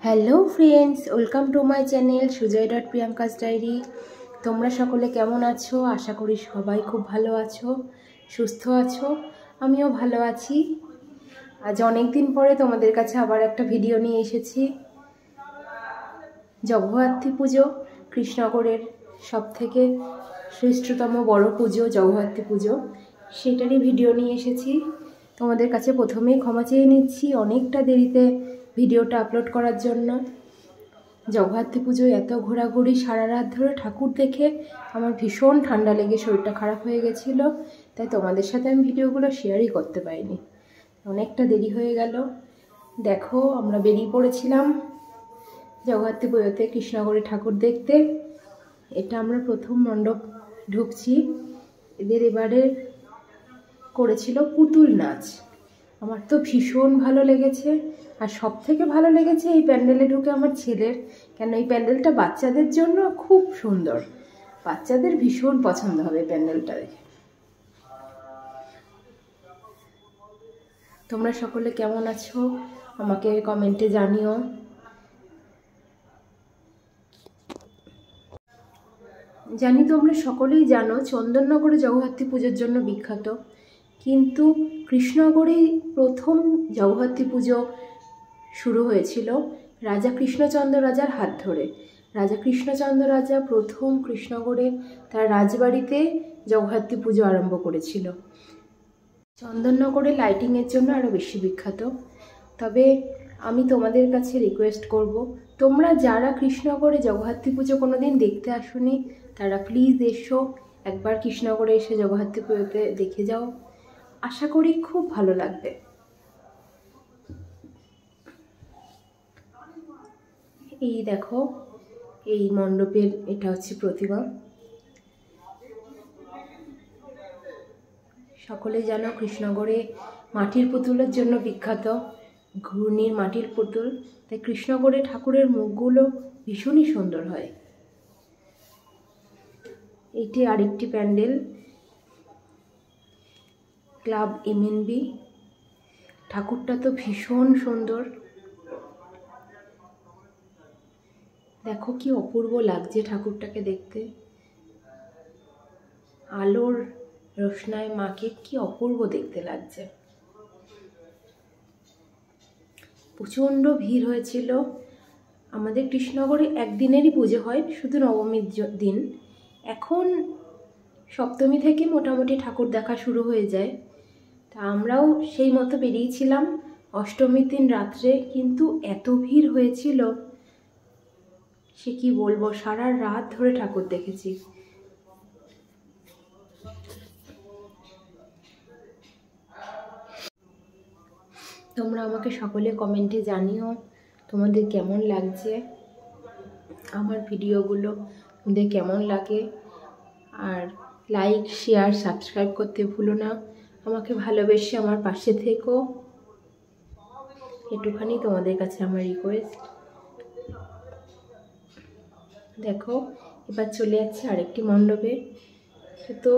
Hello friends, welcome to my channel Sujoy dot Priyanka's diary. তোমরা সকলে কেমন আছো? আশা করি সবাই খুব ভালো আছো, সুস্থ আছো। আমিও ভালো আছি। আজ অনেক দিন পরে তোমাদের কাছে আবার একটা ভিডিও নিয়ে এসেছি। জগদ্ধাত্রী পুজো কৃষ্ণনগরের সবথেকে শ্রেষ্ঠতম বড় পুজো জগদ্ধাত্রী পুজো, সেটারই ভিডিও নিয়ে এসেছি। তোমাদের কাছে প্রথমেই ক্ষমা চেয়ে নিচ্ছি অনেকটা দেরিতে ভিডিওটা আপলোড করার জন্য। জগদ্ধাত্রী পুজোয় এত ঘোরাঘুরি, সারা রাত ধরে ঠাকুর দেখে আমার ভীষণ ঠান্ডা লেগে শরীরটা খারাপ হয়ে গেছিলো, তাই তোমাদের সাথে আমি ভিডিওগুলো শেয়ারই করতে পারিনি। অনেকটা দেরি হয়ে গেল। দেখো, আমরা বেরিয়ে পড়েছিলাম জগদ্ধাত্রী পুজোতে কৃষ্ণনগরে ঠাকুর দেখতে। এটা আমরা প্রথম মণ্ডপ ঢুকছি। এদের এবারে করেছিল পুতুল নাচ। আমার তো ভীষণ ভালো লেগেছে। আর সব থেকে ভালো লেগেছে এই প্যান্ডেলে ঢুকে আমার ছেলের, কেন এই প্যান্ডেলটা বাচ্চাদের জন্য খুব সুন্দর। বাচ্চাদের ভীষণ পছন্দ হবে প্যান্ডেলটা দেখে। তোমরা সকলে কেমন আছো আমাকে কমেন্টে জানিও। জানি তোমরা সকলেই জানো চন্দননগরে জগদ্ধাত্রী পুজোর জন্য বিখ্যাত, কিন্তু কৃষ্ণনগরেই প্রথম জগদ্ধাত্রী পুজো শুরু হয়েছিল রাজা কৃষ্ণচন্দ্র রাজার হাত ধরে। রাজা কৃষ্ণচন্দ্র রাজা প্রথম কৃষ্ণনগরে তার রাজবাড়িতে জগদ্ধাত্রী পুজো আরম্ভ করেছিল। চন্দননগরে লাইটিংয়ের জন্য আরও বেশি বিখ্যাত। তবে আমি তোমাদের কাছে রিকোয়েস্ট করব, তোমরা যারা কৃষ্ণনগরে জগদ্ধাত্রী পুজো কোনোদিন দেখতে আসোনি তারা প্লিজ এসো, একবার কৃষ্ণনগরে এসে জগদ্ধাত্রী পুজোতে দেখে যাও। আশা করি খুব ভালো লাগবে। এই দেখো, এই মণ্ডপের এটা হচ্ছে প্রতিমা। সকলে জানো কৃষ্ণনগরে মাটির পুতুলের জন্য বিখ্যাত, ঘূর্ণির মাটির পুতুল। তাই কৃষ্ণনগরে ঠাকুরের মুখগুলো ভীষণই সুন্দর হয়। এটি আরেকটি প্যান্ডেল, ক্লাব এমএনবি। ঠাকুরটা তো ভীষণ সুন্দর। দেখো কি অপূর্ব লাগছে ঠাকুরটাকে দেখতে। আলোর রোশনায় মাকে কি অপূর্ব দেখতে লাগছে। প্রচণ্ড ভিড় হয়েছিল। আমাদের কৃষ্ণনগরে একদিনেরই পুজো হয়, শুধু নবমীর দিন। এখন সপ্তমী থেকে মোটামুটি ঠাকুর দেখা শুরু হয়ে যায়। তা আমরাও সেই মতো বেরিয়েছিলাম অষ্টমীর দিন রাত্রে, কিন্তু এত ভিড় হয়েছিল সে কি বলবো, সারা রাত ধরে ঠাকুর দেখেছি। তোমরা আমাকে সকলে কমেন্টে জানিও তোমাদের কেমন লাগছে আমার ভিডিওগুলো, তোমাদের কেমন লাগে। আর লাইক, শেয়ার, সাবস্ক্রাইব করতে ভুলো না। আমাকে ভালোবেসে আমার পাশে থেকো, একটুখানি তোমাদের কাছে আমার রিকোয়েস্ট। দেখো, এবার চলে যাচ্ছে আরেকটি মণ্ডপে। তো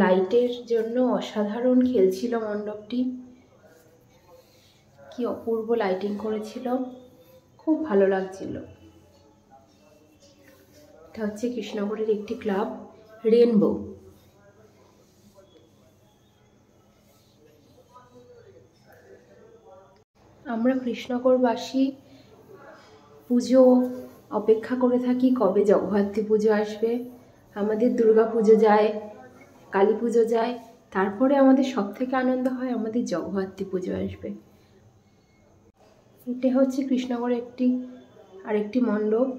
লাইটের জন্য অসাধারণ খেলছিল মণ্ডপটি, কি অপূর্ব লাইটিং করেছিল, খুব ভালো লাগছিল। এটা হচ্ছে কৃষ্ণনগরের একটি ক্লাব, রেনবো। আমরা কৃষ্ণনগরবাসী পুজো অপেক্ষা করে থাকি কবে জগদ্ধাত্রী পুজো আসবে। আমাদের দুর্গা পুজো যায়, কালী পুজো যায়, তারপরে আমাদের সব থেকে আনন্দ হয় আমাদের জগদ্ধাত্রী পুজো আসবে। এটা হচ্ছে কৃষ্ণনগরের আরেকটি মণ্ডপ,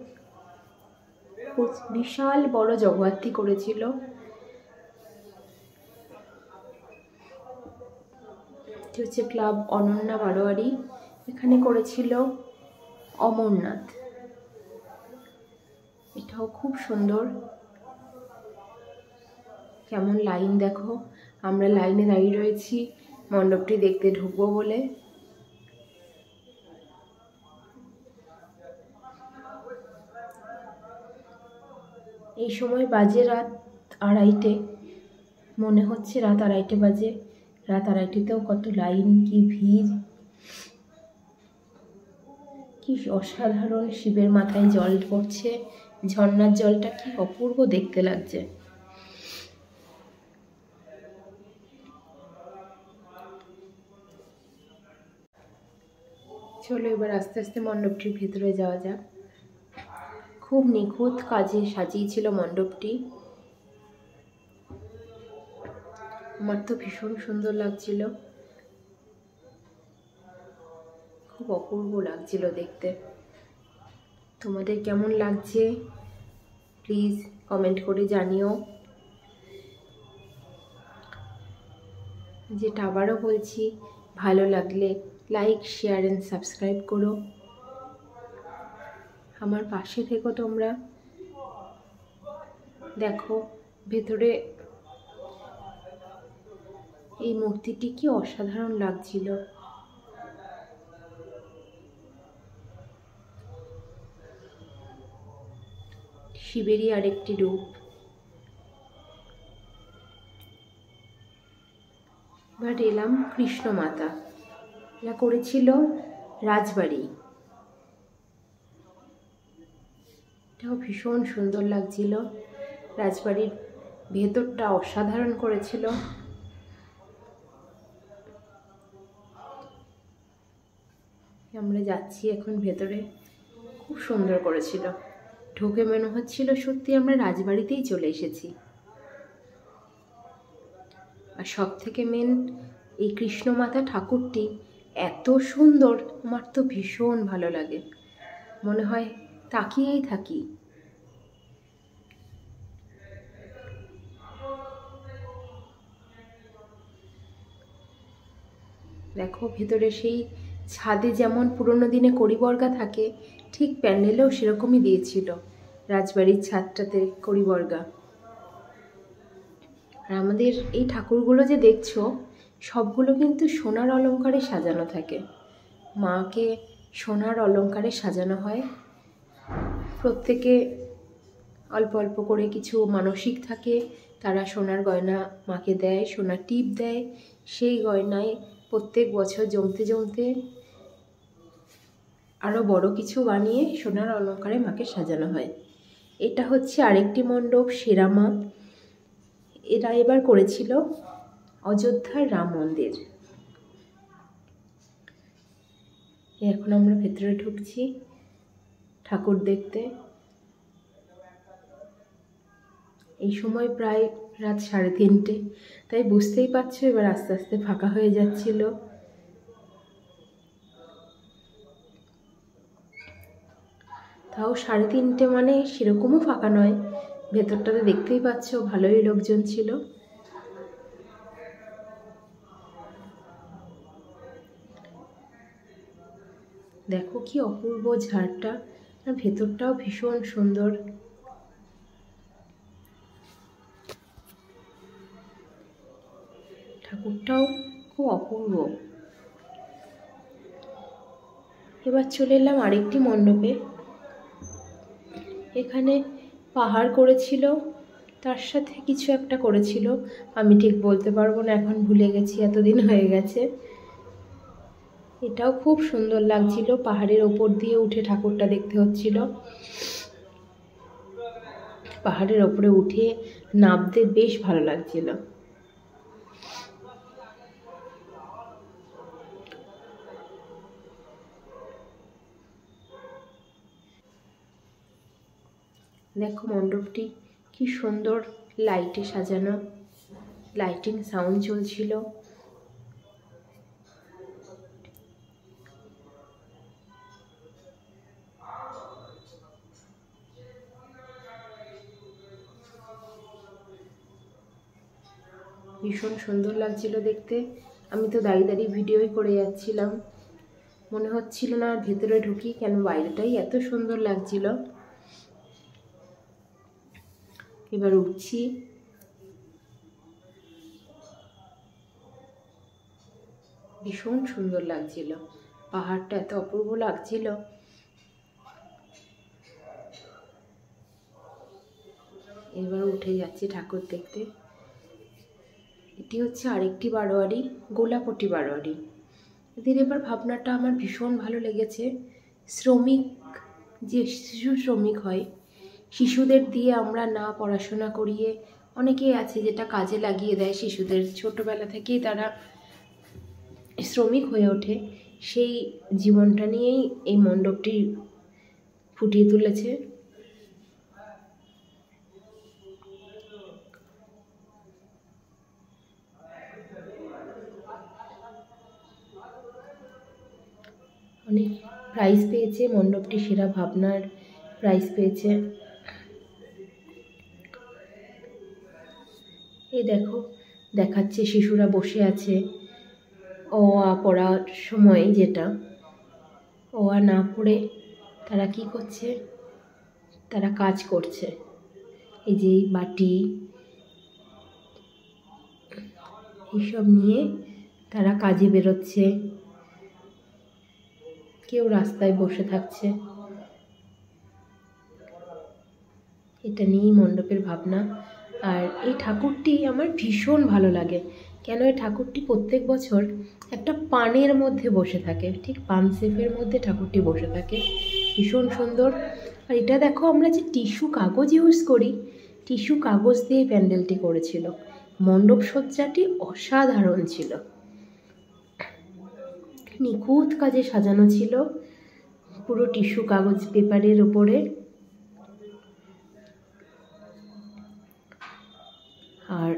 বিশাল বড় জগদ্ধাত্রী করেছিল। এটা হচ্ছে ক্লাব অনন্যা বারোয়ারি, এখানে করেছিল অমরনাথ। এটাও খুব সুন্দর। কেমন লাইন দেখো, আমরা লাইনে দাঁড়িয়ে রয়েছি মণ্ডপটি দেখতে ঢুকবো বলে। এই সময় বাজে রাত 2:30, মনে হচ্ছে রাত 2:30 বাজে। রাত 2:30তেও কত লাইন, কি ভিড়। কি অসাধারণ, শিবের মাথায় জল পড়ছে, ঝর্ণার জলটা কি অপূর্ব দেখতে লাগছে। চলো এবার আস্তে আস্তে মণ্ডপটির ভেতরে যাওয়া যাক। খুব নিখুঁত কাজে সাজিয়েছিল মণ্ডপটি। আমার তো ভীষণ সুন্দর লাগছিল, খুব অপূর্ব লাগছিল দেখতে। তোমাদের কেমন লাগছে প্লিজ কমেন্ট করে জানিও। যেটা আবারও বলছি, ভালো লাগলে লাইক, শেয়ার অ্যান্ড সাবস্ক্রাইব করো। আমার পাশে থেকো তোমরা। দেখো ভেতরে এই মূর্তিটি কি অসাধারণ লাগছিল। শিবেরই আরেকটি রূপ। এবার এলাম কৃষ্ণ মাতা, যা করেছিল রাজবাড়ি। এটাও ভীষণ সুন্দর লাগছিল। রাজবাড়ির ভেতরটা অসাধারণ করেছিল। আমরা যাচ্ছি এখন ভেতরে, খুব সুন্দর করেছিল। ঢুকে মনে হচ্ছিল সত্যি আমরা রাজবাড়িতেই চলে এসেছি। আর সব থেকে মেন, এই কৃষ্ণ মাতা ঠাকুরটি এত সুন্দর, আমার তো ভীষণ ভালো লাগে, মনে হয় তাকিয়েই থাকি। দেখো ভেতরে সেই ছাদে যেমন পুরোনো দিনে কড়িবর্গা থাকে, ঠিক প্যান্ডেলেও সেরকমই দিয়েছিল রাজবাড়ির ছাদটাতে কড়িবর্গা। আর আমাদের এই ঠাকুরগুলো যে দেখছো, সবগুলো কিন্তু সোনার অলংকারে সাজানো থাকে। মাকে সোনার অলংকারে সাজানো হয়। প্রত্যেকে অল্প অল্প করে কিছু মানসিক থাকে, তারা সোনার গয়না মাকে দেয়, সোনার টিপ দেয়। সেই গয়নায় প্রত্যেক বছর জমতে জমতে আরও বড় কিছু বানিয়ে সোনার অলংকারে মাকে সাজানো হয়। এটা হচ্ছে আরেকটি মণ্ডপ, সেরামা। এরা এবার করেছিল অযোধ্যার রাম মন্দির। এখন আমরা ভেতরে ঢুকছি ঠাকুর দেখতে। এই সময় প্রায় রাত 3:30, তাই বুঝতেই পারছো এবার আস্তে আস্তে ফাঁকা হয়ে যাচ্ছিল। তাও 3:30 মানে সেরকমও ফাঁকা নয়, ভেতরটাতে দেখতেই পাচ্ছ ভালোই লোকজন ছিল। দেখো কি অপূর্ব ঝাড়টা, আর ভেতরটাও ভীষণ সুন্দর। ঠাকুরটাও খুব অপূর্ব। এবার চলে এলাম আরেকটি মণ্ডপে। এখানে পাহাড় করেছিল, তার সাথে কিছু একটা করেছিল, আমি ঠিক বলতে পারবো না, এখন ভুলে গেছি, এতদিন হয়ে গেছে। এটাও খুব সুন্দর লাগছিল, পাহাড়ের ওপর দিয়ে উঠে ঠাকুরটা দেখতে হচ্ছিল। পাহাড়ের ওপরে উঠে নামতে বেশ ভালো লাগছিল। দেখো মণ্ডপটি কি সুন্দর লাইটে সাজানো, লাইটিং সাউন্ড চলছিল। ভীষণ সুন্দর লাগছিল দেখতে। আমি তো দাঁড়িয়ে দাঁড়িয়ে ভিডিওই করে যাচ্ছিলাম, মনে হচ্ছিল না ভেতরে ঢুকি, কেন বাইরেটাই এত সুন্দর লাগছিল। এবার উঠছি। ভীষণ সুন্দর লাগছিল, পাহাড়টা এত অপূর্ব লাগছিল। এবার উঠে যাচ্ছি ঠাকুর দেখতে। এটি হচ্ছে আরেকটি বারোয়ারি, গোলাপটি বারোয়ারি। এদের এবার ভাবনাটা আমার ভীষণ ভালো লেগেছে। শ্রমিক, যে শিশু শ্রমিক হয়, শিশুদের দিয়ে আমরা না পড়াশোনা করিয়ে অনেকেই আছে যেটা কাজে লাগিয়ে দেয় শিশুদের, ছোটোবেলা থেকেই তারা শ্রমিক হয়ে ওঠে, সেই জীবনটা নিয়েই এই মণ্ডপটি ফুটিয়ে তুলেছে। অনেক প্রাইজ পেয়েছে মণ্ডপটি, সেরা ভাবনার প্রাইজ পেয়েছে। এই দেখো, দেখাচ্ছে শিশুরা বসে আছে অ আ পড়ার সময়, যেটা অ আ না পড়ে তারা কি করছে, তারা কাজ করছে। এই যে বাটি এইসব নিয়ে তারা কাজে বেরোচ্ছে, কেউ রাস্তায় বসে থাকছে। এটা নিয়েই মণ্ডপের ভাবনা। আর এই ঠাকুরটি আমার ভীষণ ভালো লাগে। কেন, এই ঠাকুরটি প্রত্যেক বছর একটা পানের মধ্যে বসে থাকে, ঠিক পান শেফের মধ্যে ঠাকুরটি বসে থাকে, ভীষণ সুন্দর। আর এটা দেখো, আমরা যে টিস্যু কাগজ ইউজ করি, টিস্যু কাগজ দিয়ে প্যান্ডেলটি করেছিল। মণ্ডপ সজ্জাটি অসাধারণ ছিল, নিখুঁত কাজে সাজানো ছিল, পুরো টিস্যু কাগজ পেপারের উপরে। আর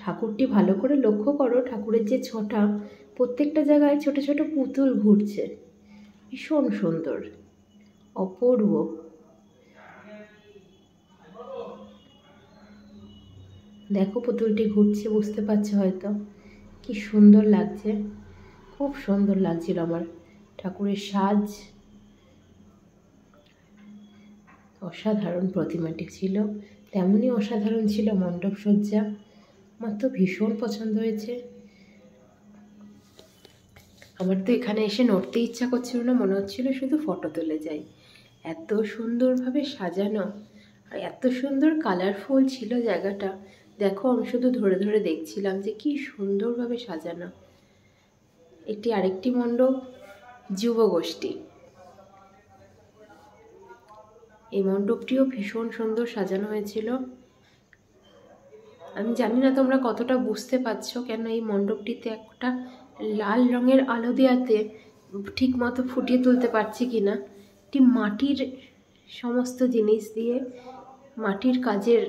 ঠাকুরটি ভালো করে লক্ষ্য করো, ঠাকুরের যে ছটা, প্রত্যেকটা জায়গায় ছোট ছোট পুতুল ঘুরছে, ভীষণ সুন্দর, অপূর্ব। দেখো পুতুলটি ঘুরছে, বুঝতে পারছো হয়তো, কি সুন্দর লাগছে, খুব সুন্দর লাগছিল আমার। ঠাকুরের সাজ অসাধারণ, প্রতিমাটি ছিল তেমনই অসাধারণ ছিল মণ্ডপ সজ্জা। আমার তো ভীষণ পছন্দ হয়েছে। আমার তো এখানে এসে নড়তে ইচ্ছা করছিল না, মনে হচ্ছিল শুধু ফটো তুলে যাই, এত সুন্দরভাবে সাজানো আর এত সুন্দর কালারফুল ছিল জায়গাটা। দেখো, আমি শুধু ধরে ধরে দেখছিলাম যে কি সুন্দরভাবে সাজানো। এটি আরেকটি মণ্ডপ, যুবগোষ্ঠী। এই মণ্ডপটিও ভীষণ সুন্দর সাজানো হয়েছিল। আমি জানি না তোমরা কতটা বুঝতে পারছো, কেন এই মণ্ডপটিতে একটা লাল রঙের আলো দেওয়াতে ঠিক মতো ফুটিয়ে তুলতে পারছি কি না। একটি মাটির সমস্ত জিনিস দিয়ে, মাটির কাজের,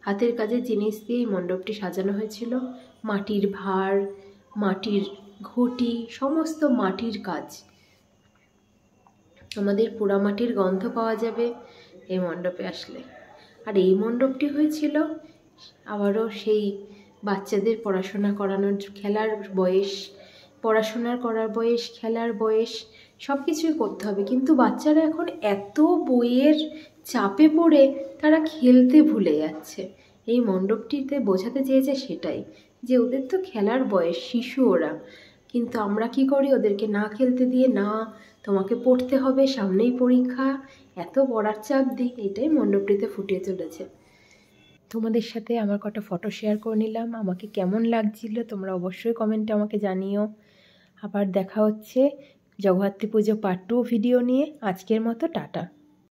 হাতের কাজের জিনিস দিয়ে এই মণ্ডপটি সাজানো হয়েছিল। মাটির ভাঁড়, মাটির ঘটি, সমস্ত মাটির কাজ। আমাদের পোড়ামাটির গন্ধ পাওয়া যাবে এই মণ্ডপে আসলে। আর এই মণ্ডপটি হয়েছিল আবারও সেই বাচ্চাদের পড়াশোনা করানোর, খেলার বয়স, পড়াশোনার করার বয়স, খেলার বয়স, সব কিছুই করতে হবে, কিন্তু বাচ্চারা এখন এত বইয়ের চাপে পড়ে তারা খেলতে ভুলে যাচ্ছে। এই মণ্ডপটিতে বোঝাতে চেয়েছে সেটাই, যে ওদের তো খেলার বয়স, শিশু ওরা, কিন্তু আমরা কি করি, ওদেরকে না খেলতে দিয়ে, না তোমাকে পড়তে হবে, সামনেই পরীক্ষা, এত পড়ার চাপ দিই। এটাই মণ্ডপটিতে ফুটিয়ে তুলেছে। তোমাদের সাথে আমার কটা ফটো শেয়ার করে নিলাম। আমাকে কেমন লাগছিল তোমরা অবশ্যই কমেন্টে আমাকে জানিও। আবার দেখা হচ্ছে জগদ্ধাত্রী পুজো পার্ট 2 ভিডিও নিয়ে। আজকের মতো টাটা।